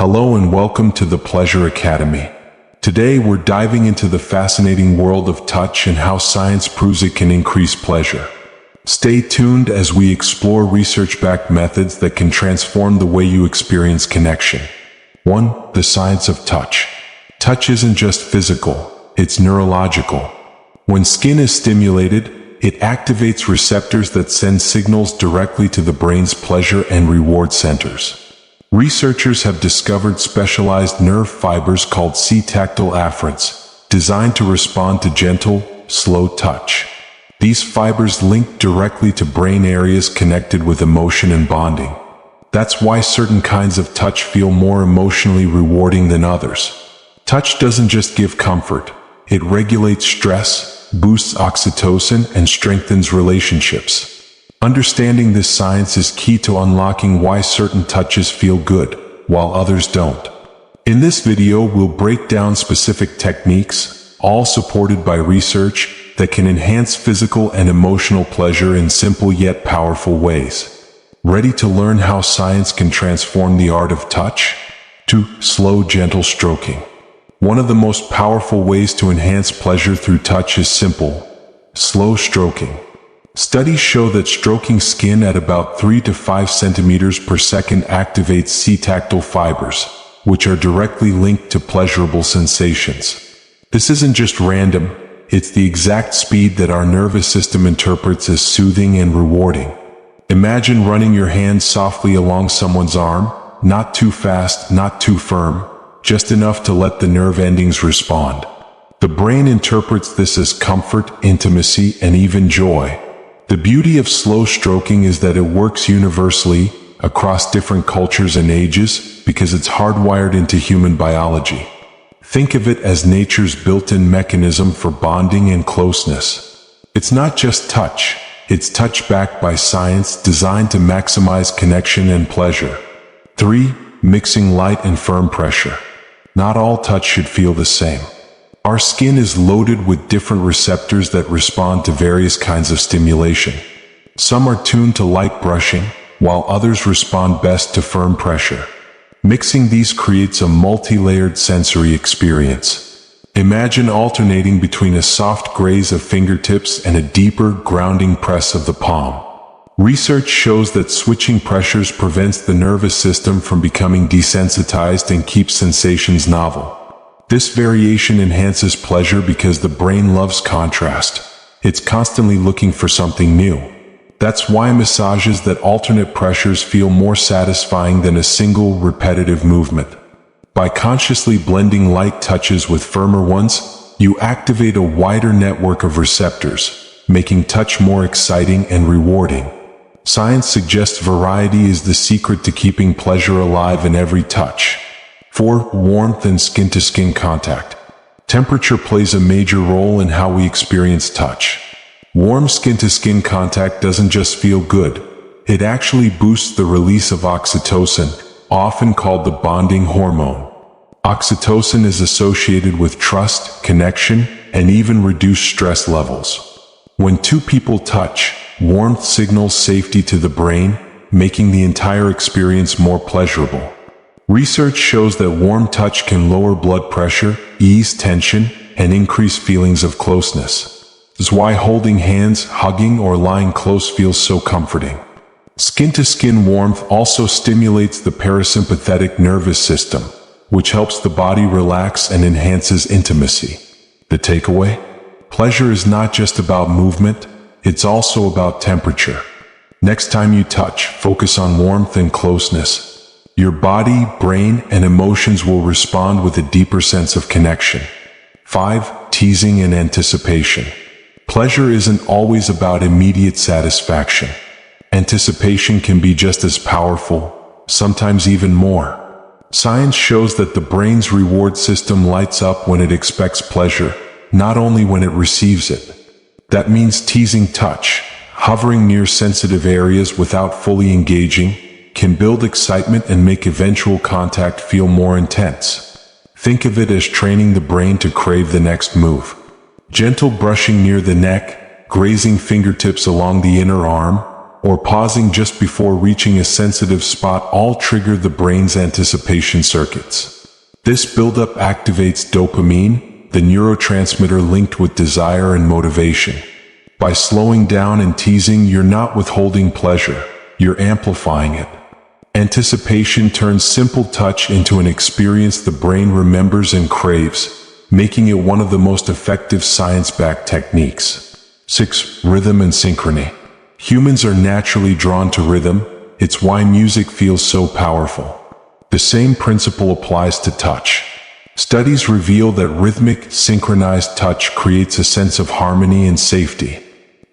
Hello and welcome to the Pleasure Academy. Today we're diving into the fascinating world of touch and how science proves it can increase pleasure. Stay tuned as we explore research-backed methods that can transform the way you experience connection. 1. The science of touch. Touch isn't just physical, it's neurological. When skin is stimulated, it activates receptors that send signals directly to the brain's pleasure and reward centers. Researchers have discovered specialized nerve fibers called C-tactile afferents, designed to respond to gentle, slow touch. These fibers link directly to brain areas connected with emotion and bonding. That's why certain kinds of touch feel more emotionally rewarding than others. Touch doesn't just give comfort, it regulates stress, boosts oxytocin, and strengthens relationships. Understanding this science is key to unlocking why certain touches feel good, while others don't. In this video, we'll break down specific techniques, all supported by research, that can enhance physical and emotional pleasure in simple yet powerful ways. Ready to learn how science can transform the art of touch? 2. Slow, gentle stroking. One of the most powerful ways to enhance pleasure through touch is simple, slow stroking. Studies show that stroking skin at about 3 to 5 centimeters per second activates C-tactile fibers, which are directly linked to pleasurable sensations. This isn't just random, it's the exact speed that our nervous system interprets as soothing and rewarding. Imagine running your hand softly along someone's arm, not too fast, not too firm, just enough to let the nerve endings respond. The brain interprets this as comfort, intimacy, and even joy. The beauty of slow stroking is that it works universally, across different cultures and ages, because it's hardwired into human biology. Think of it as nature's built-in mechanism for bonding and closeness. It's not just touch, it's touch backed by science designed to maximize connection and pleasure. 3. Mixing light and firm pressure. Not all touch should feel the same. Our skin is loaded with different receptors that respond to various kinds of stimulation. Some are tuned to light brushing, while others respond best to firm pressure. Mixing these creates a multi-layered sensory experience. Imagine alternating between a soft graze of fingertips and a deeper, grounding press of the palm. Research shows that switching pressures prevents the nervous system from becoming desensitized and keeps sensations novel. This variation enhances pleasure because the brain loves contrast. It's constantly looking for something new. That's why massages that alternate pressures feel more satisfying than a single repetitive movement. By consciously blending light touches with firmer ones, you activate a wider network of receptors, making touch more exciting and rewarding. Science suggests variety is the secret to keeping pleasure alive in every touch. 4. Warmth and skin-to-skin contact. Temperature plays a major role in how we experience touch. Warm skin-to-skin contact doesn't just feel good, it actually boosts the release of oxytocin, often called the bonding hormone. Oxytocin is associated with trust, connection, and even reduced stress levels. When two people touch, warmth signals safety to the brain, making the entire experience more pleasurable. Research shows that warm touch can lower blood pressure, ease tension, and increase feelings of closeness. This is why holding hands, hugging, or lying close feels so comforting. Skin-to-skin warmth also stimulates the parasympathetic nervous system, which helps the body relax and enhances intimacy. The takeaway? Pleasure is not just about movement, it's also about temperature. Next time you touch, focus on warmth and closeness. Your body, brain, and emotions will respond with a deeper sense of connection. 5. Teasing and anticipation. Pleasure isn't always about immediate satisfaction. Anticipation can be just as powerful, sometimes even more. Science shows that the brain's reward system lights up when it expects pleasure, not only when it receives it. That means teasing touch, hovering near sensitive areas without fully engaging, can build excitement and make eventual contact feel more intense. Think of it as training the brain to crave the next move. Gentle brushing near the neck, grazing fingertips along the inner arm, or pausing just before reaching a sensitive spot all trigger the brain's anticipation circuits. This buildup activates dopamine, the neurotransmitter linked with desire and motivation. By slowing down and teasing, you're not withholding pleasure, you're amplifying it. Anticipation turns simple touch into an experience the brain remembers and craves, making it one of the most effective science-backed techniques. 6. Rhythm and synchrony. Humans are naturally drawn to rhythm. It's why music feels so powerful. The same principle applies to touch. Studies reveal that rhythmic, synchronized touch creates a sense of harmony and safety.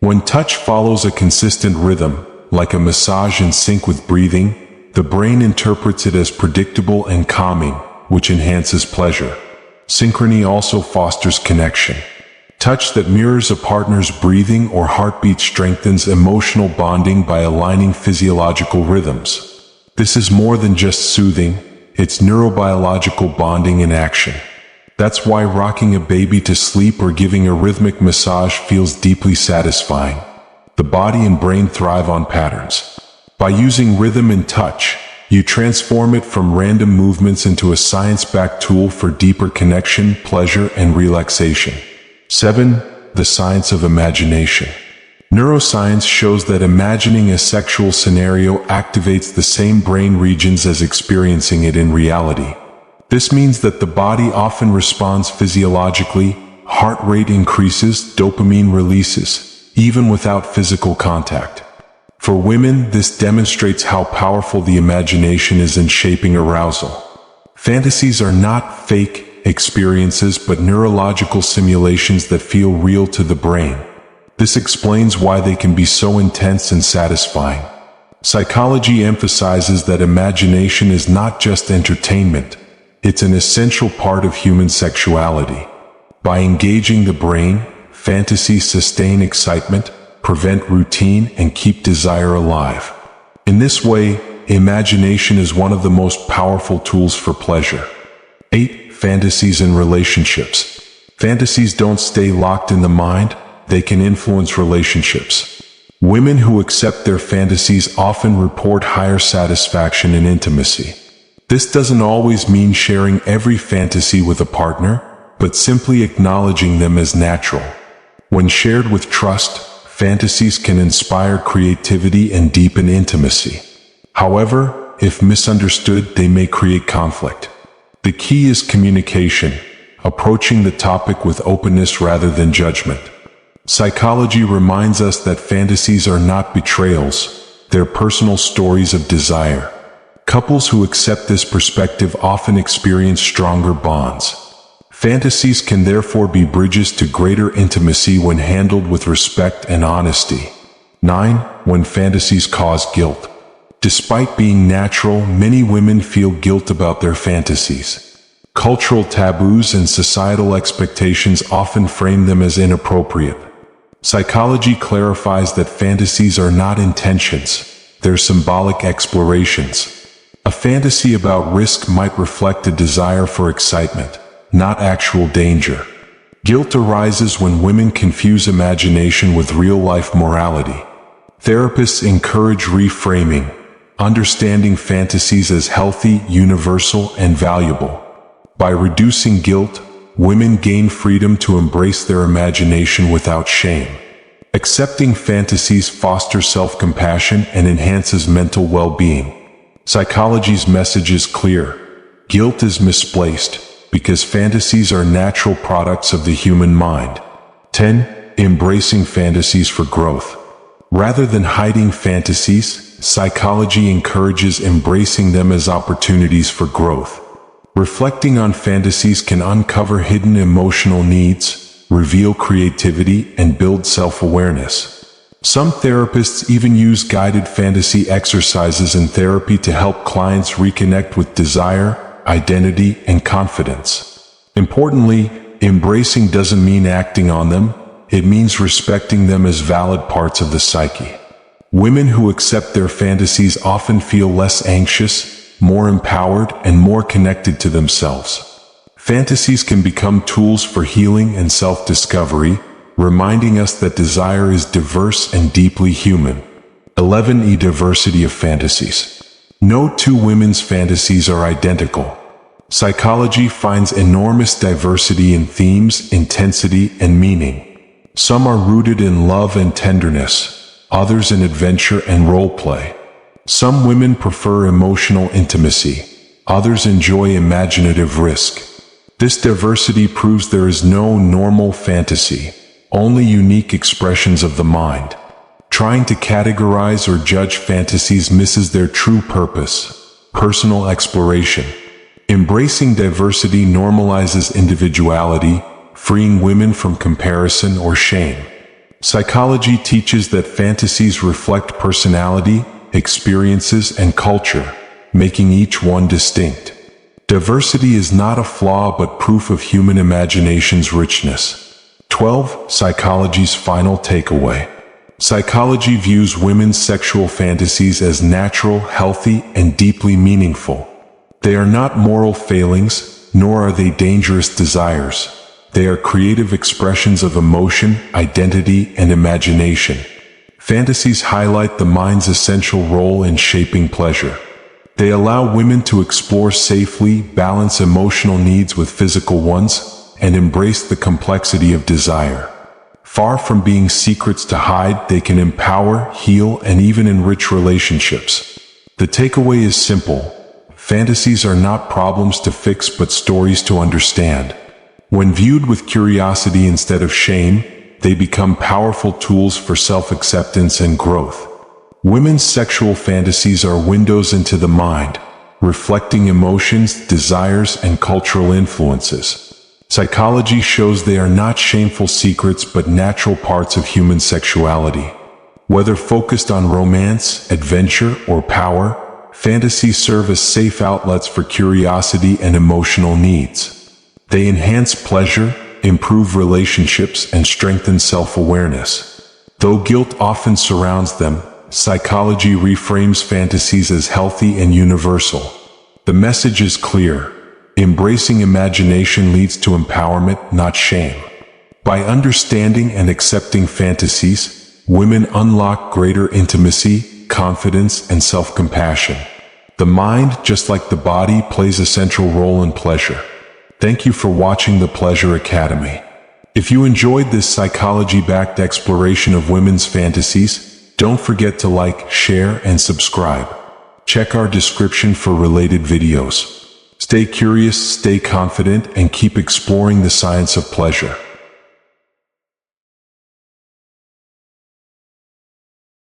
When touch follows a consistent rhythm, like a massage in sync with breathing, the brain interprets it as predictable and calming, which enhances pleasure. Synchrony also fosters connection. Touch that mirrors a partner's breathing or heartbeat strengthens emotional bonding by aligning physiological rhythms. This is more than just soothing, it's neurobiological bonding in action. That's why rocking a baby to sleep or giving a rhythmic massage feels deeply satisfying. The body and brain thrive on patterns. By using rhythm and touch, you transform it from random movements into a science-backed tool for deeper connection, pleasure, and relaxation. 7. The science of imagination. Neuroscience shows that imagining a sexual scenario activates the same brain regions as experiencing it in reality. This means that the body often responds physiologically, heart rate increases, dopamine releases, even without physical contact. For women, this demonstrates how powerful the imagination is in shaping arousal. Fantasies are not fake experiences but neurological simulations that feel real to the brain. This explains why they can be so intense and satisfying. Psychology emphasizes that imagination is not just entertainment. It's an essential part of human sexuality. By engaging the brain, fantasies sustain excitement, prevent routine, and keep desire alive. In this way, imagination is one of the most powerful tools for pleasure. 8. Fantasies and relationships. Fantasies don't stay locked in the mind, they can influence relationships. Women who accept their fantasies often report higher satisfaction and intimacy. This doesn't always mean sharing every fantasy with a partner, but simply acknowledging them as natural. When shared with trust, fantasies can inspire creativity and deepen intimacy. However, if misunderstood, they may create conflict. The key is communication, approaching the topic with openness rather than judgment. Psychology reminds us that fantasies are not betrayals, they're personal stories of desire. Couples who accept this perspective often experience stronger bonds. Fantasies can therefore be bridges to greater intimacy when handled with respect and honesty. 9. When fantasies cause guilt. Despite being natural, many women feel guilt about their fantasies. Cultural taboos and societal expectations often frame them as inappropriate. Psychology clarifies that fantasies are not intentions, they're symbolic explorations. A fantasy about risk might reflect a desire for excitement, not actual danger. Guilt arises when women confuse imagination with real-life morality. Therapists encourage reframing, understanding fantasies as healthy, universal, and valuable. By reducing guilt, women gain freedom to embrace their imagination without shame. Accepting fantasies fosters self-compassion and enhances mental well-being. Psychology's message is clear. Guilt is misplaced, because fantasies are natural products of the human mind. 10. Embracing fantasies for growth. Rather than hiding fantasies, psychology encourages embracing them as opportunities for growth. Reflecting on fantasies can uncover hidden emotional needs, reveal creativity, and build self-awareness. Some therapists even use guided fantasy exercises in therapy to help clients reconnect with desire, identity, and confidence. Importantly, embracing doesn't mean acting on them, it means respecting them as valid parts of the psyche. Women who accept their fantasies often feel less anxious, more empowered, and more connected to themselves. Fantasies can become tools for healing and self-discovery, reminding us that desire is diverse and deeply human. 11. Diversity of fantasies. No two women's fantasies are identical. Psychology finds enormous diversity in themes, intensity, and meaning. Some are rooted in love and tenderness, others in adventure and role play. Some women prefer emotional intimacy, others enjoy imaginative risk. This diversity proves there is no normal fantasy, only unique expressions of the mind. Trying to categorize or judge fantasies misses their true purpose: personal exploration. Embracing diversity normalizes individuality, freeing women from comparison or shame. Psychology teaches that fantasies reflect personality, experiences, and culture, making each one distinct. Diversity is not a flaw but proof of human imagination's richness. 12. Psychology's final takeaway. Psychology views women's sexual fantasies as natural, healthy, and deeply meaningful. They are not moral failings, nor are they dangerous desires. They are creative expressions of emotion, identity, and imagination. Fantasies highlight the mind's essential role in shaping pleasure. They allow women to explore safely, balance emotional needs with physical ones, and embrace the complexity of desire. Far from being secrets to hide, they can empower, heal, and even enrich relationships. The takeaway is simple. Fantasies are not problems to fix but stories to understand. When viewed with curiosity instead of shame, they become powerful tools for self-acceptance and growth. Women's sexual fantasies are windows into the mind, reflecting emotions, desires, and cultural influences. Psychology shows they are not shameful secrets but natural parts of human sexuality. Whether focused on romance, adventure, or power, fantasies serve as safe outlets for curiosity and emotional needs. They enhance pleasure, improve relationships, and strengthen self-awareness. Though guilt often surrounds them, psychology reframes fantasies as healthy and universal. The message is clear. Embracing imagination leads to empowerment, not shame. By understanding and accepting fantasies, women unlock greater intimacy, confidence, and self-compassion. The mind, just like the body, plays a central role in pleasure. Thank you for watching the Pleasure Academy. If you enjoyed this psychology-backed exploration of women's fantasies, don't forget to like, share, and subscribe. Check our description for related videos. Stay curious, stay confident, and keep exploring the science of pleasure.